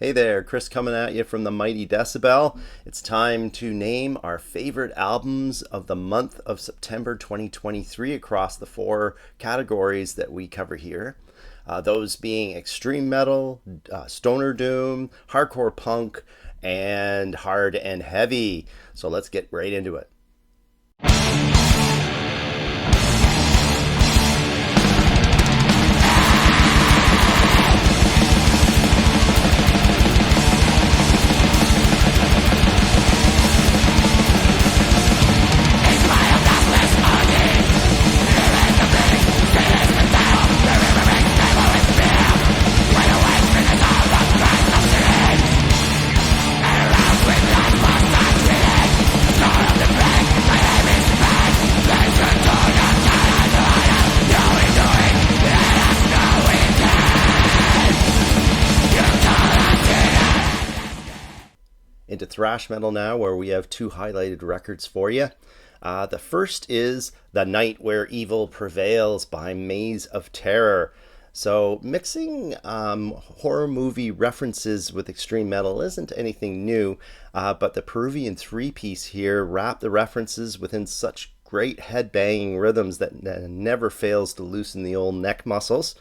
Hey there, Chris coming at you from the Mighty Decibel. It's time to name our favorite albums of the month of September 2023 across the four categories that we cover here. Those being extreme metal, stoner doom, hardcore punk, and hard and heavy. So let's get right into it. Into thrash metal now, where we have two highlighted records for you. The first is The Night Where Evil Prevails by Maze of Terror. So mixing horror movie references with extreme metal isn't anything new, but the Peruvian three-piece here wrap the references within such great head-banging rhythms that never fails to loosen the old neck muscles.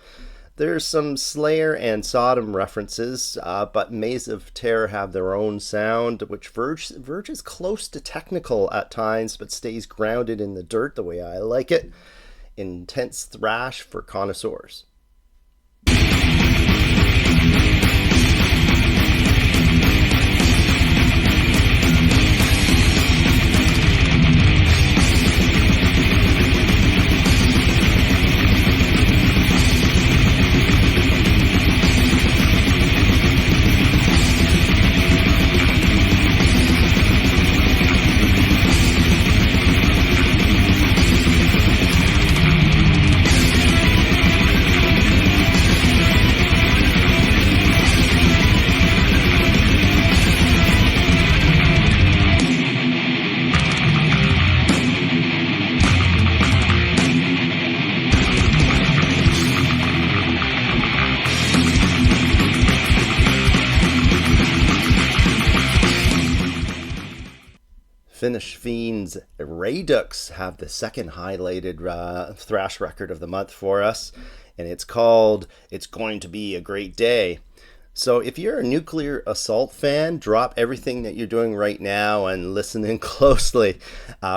There's some Slayer and Sodom references, but Maze of Terror have their own sound, which verges close to technical at times, but stays grounded in the dirt the way I like it. Intense thrash for connoisseurs. Finnish Fiends Redux have the second highlighted thrash record of the month for us, and it's called It's Going to Be a Great Day. So if you're a Nuclear Assault fan, drop everything that you're doing right now and listen in closely.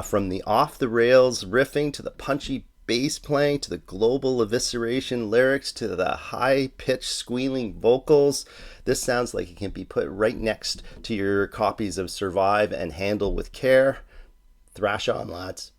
From the off-the-rails riffing to the punchy bass playing to the global evisceration lyrics to the high-pitched squealing vocals, this sounds like it can be put right next to your copies of Survive and Handle with Care. Thrash on, lads.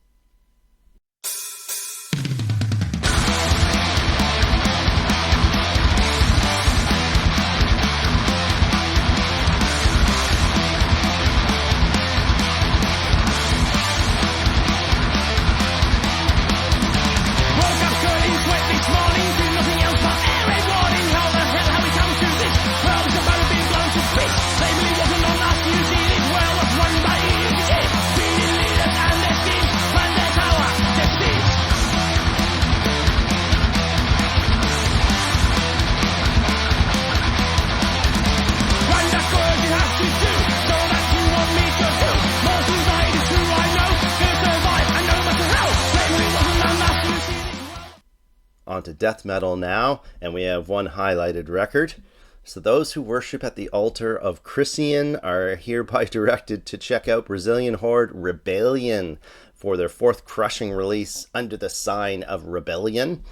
On to death metal now, and we have one highlighted record. So those who worship at the altar of Christian are hereby directed to check out Brazilian horde Rebellion for their fourth crushing release, Under the Sign of Rebellion.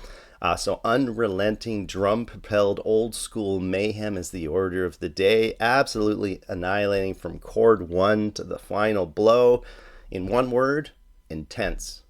So unrelenting drum-propelled old-school mayhem is the order of the day, absolutely annihilating from chord 1 to the final blow. In one word, intense.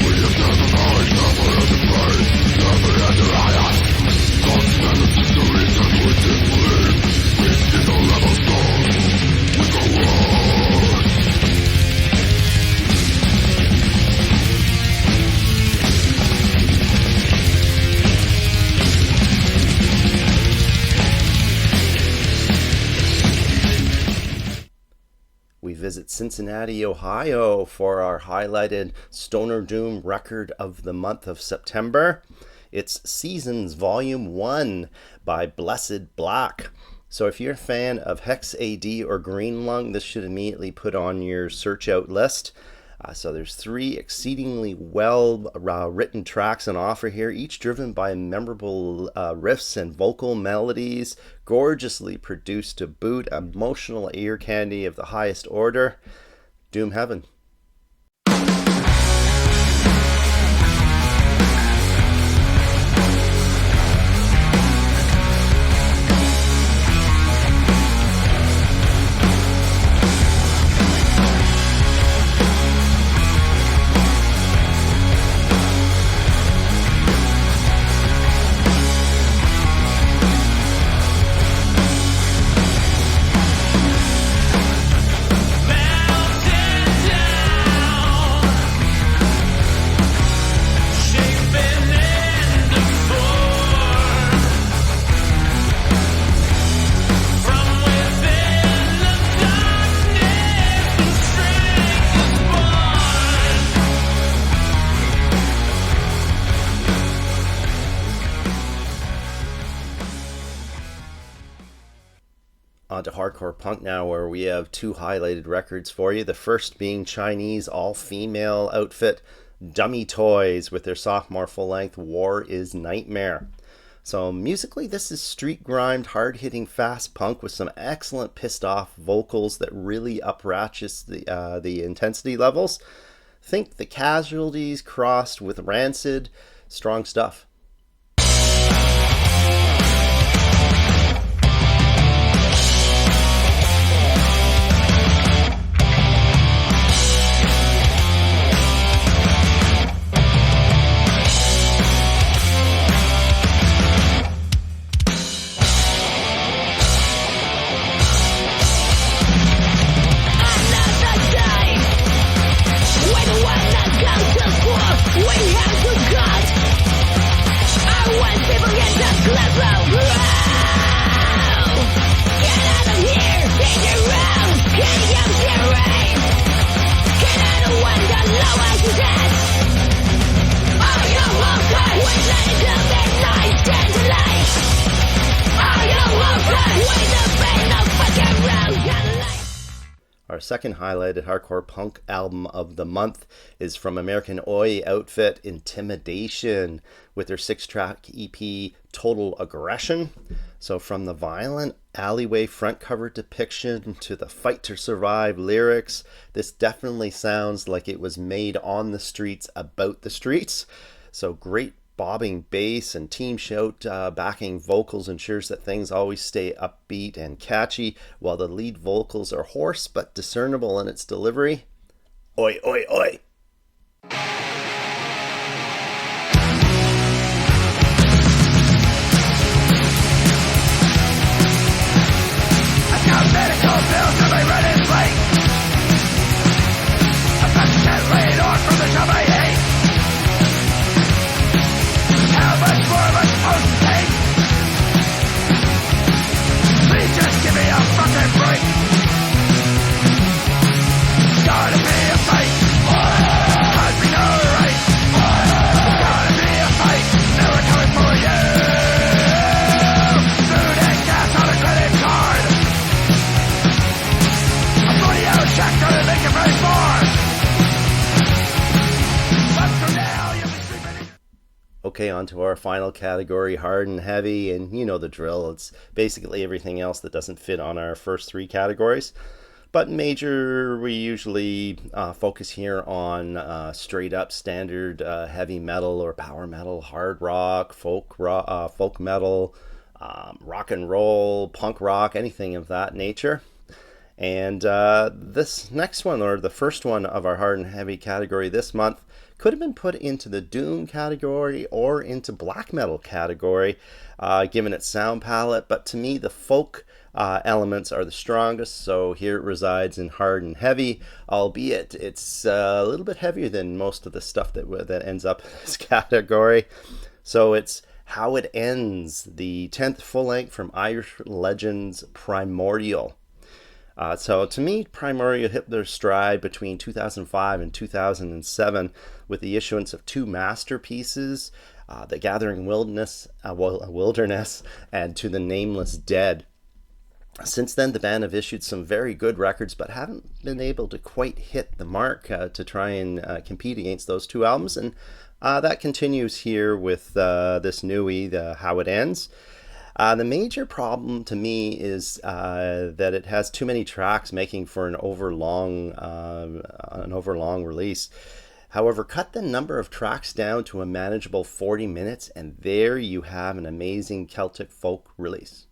We have done the night, never at the place. visit Cincinnati, Ohio for our highlighted Stoner Doom record of the month of September. It's Seasons Volume 1 by Blessed Black. So if you're a fan of Hex AD or Green Lung, this should immediately put on your search out list. So there's 3 exceedingly well written tracks on offer here, each driven by memorable riffs and vocal melodies, gorgeously produced to boot, emotional ear candy of the highest order. Doom Heaven. On to hardcore punk now, where we have 2 highlighted records for you. The first being Chinese all-female outfit Dummy Toys with their sophomore full-length War is Nightmare. So musically, this is street grind, hard-hitting fast punk with some excellent pissed-off vocals that really up-ratchets the intensity levels. Think The Casualties crossed with Rancid. Strong stuff. Our second highlighted hardcore punk album of the month is from American Oi outfit Intimidation with their 6-track EP Total Aggression. So from the violent alleyway front cover depiction to the fight to survive lyrics, this definitely sounds like it was made on the streets about the streets. So great bobbing bass and team shout backing vocals ensures that things always stay upbeat and catchy, while the lead vocals are hoarse but discernible in its delivery. Oi, oi, oi! I got medical bills to be running late. I'm about to get laid off from the job I hate. How much more am I supposed to take? Please just give me a fucking break. Gotta be a fight. Cause we know right. Gotta be a fight. Never coming for you. Food and gas on a credit card. A 40-hour check gonna make it very far. But for now, you'll be sleeping in. Okay, on to our final category, hard and heavy, and you know the drill. It's basically everything else that doesn't fit on our first 3 categories. But major, we usually focus here on straight up standard heavy metal or power metal, hard rock, folk metal, rock and roll, punk rock, anything of that nature. And this next one, or the first one of our hard and heavy category this month, could have been put into the doom category or into black metal category, given its sound palette. But to me, the folk elements are the strongest, so here it resides in hard and heavy, albeit it's a little bit heavier than most of the stuff that ends up in this category. So it's How It Ends, the 10th full length from Irish Legends Primordial. So to me, Primordial hit their stride between 2005 and 2007 with the issuance of two masterpieces, The Gathering Wilderness and To the Nameless Dead. Since then, the band have issued some very good records, but haven't been able to quite hit the mark to try and compete against those two albums. And that continues here with this newie, How It Ends. The major problem to me is that it has too many tracks, making for an overlong release. However, cut the number of tracks down to a manageable 40 minutes, and there you have an amazing Celtic folk release.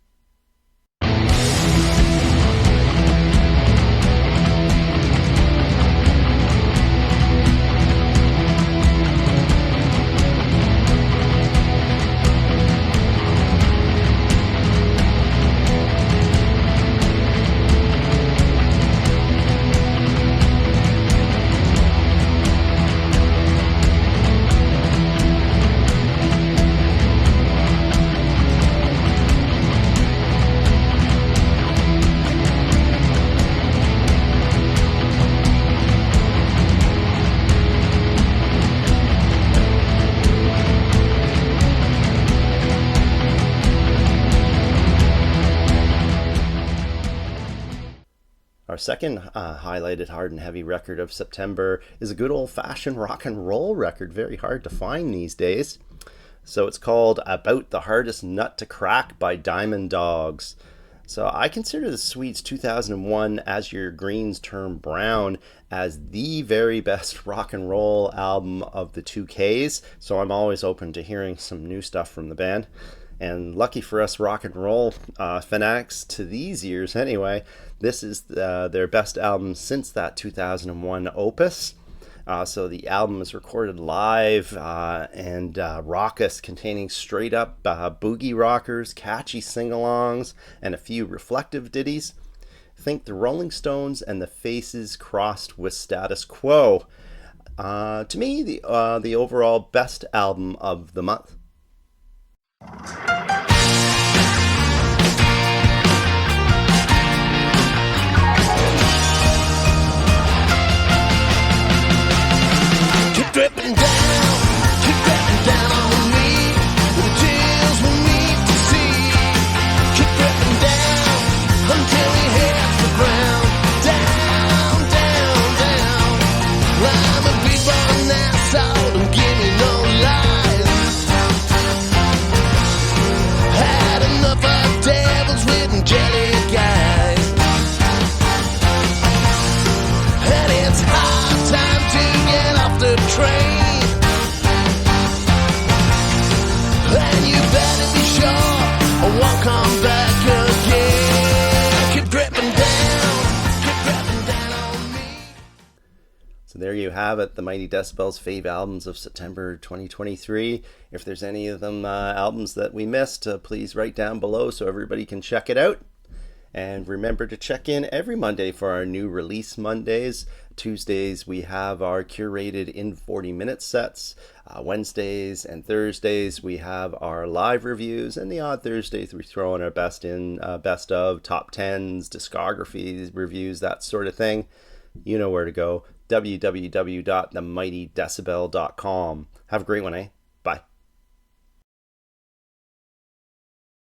Our second highlighted hard and heavy record of September is a good old-fashioned rock and roll record, very hard to find these days. So it's called About the Hardest Nut to Crack by Diamond Dogs. So I consider the Sweets' 2001 As Your Greens Turn Brown as the very best rock and roll album of the 2Ks, so I'm always open to hearing some new stuff from the band. And lucky for us rock and roll fanatics to these years anyway, this is their best album since that 2001 opus. So the album is recorded live and raucous, containing straight up boogie rockers, catchy sing-alongs, and a few reflective ditties. Think the Rolling Stones and the Faces crossed with Status Quo. To me, the overall best album of the month. Keep dripping down on me. The tears we need to see. Keep dripping down until we hit the ground. Down, down, down. I'm a big bone asshole, don't give me no lies. Had enough of devils with angelic eyes. And it's hard time to get off the train. And you better be sure I won't come back again. Keep dripping down on me. So there you have it, the Mighty Decibel's fave albums of September 2023. If there's any of them albums that we missed, please write down below so everybody can check it out. And remember to check in every Monday for our new Release Mondays. Tuesdays we have our curated in 40-minute sets. Wednesdays and Thursdays we have our live reviews, and the odd Thursdays we throw in our best of, top 10s, discographies, reviews, that sort of thing. You know where to go, www.themightydecibel.com. Have a great one, eh?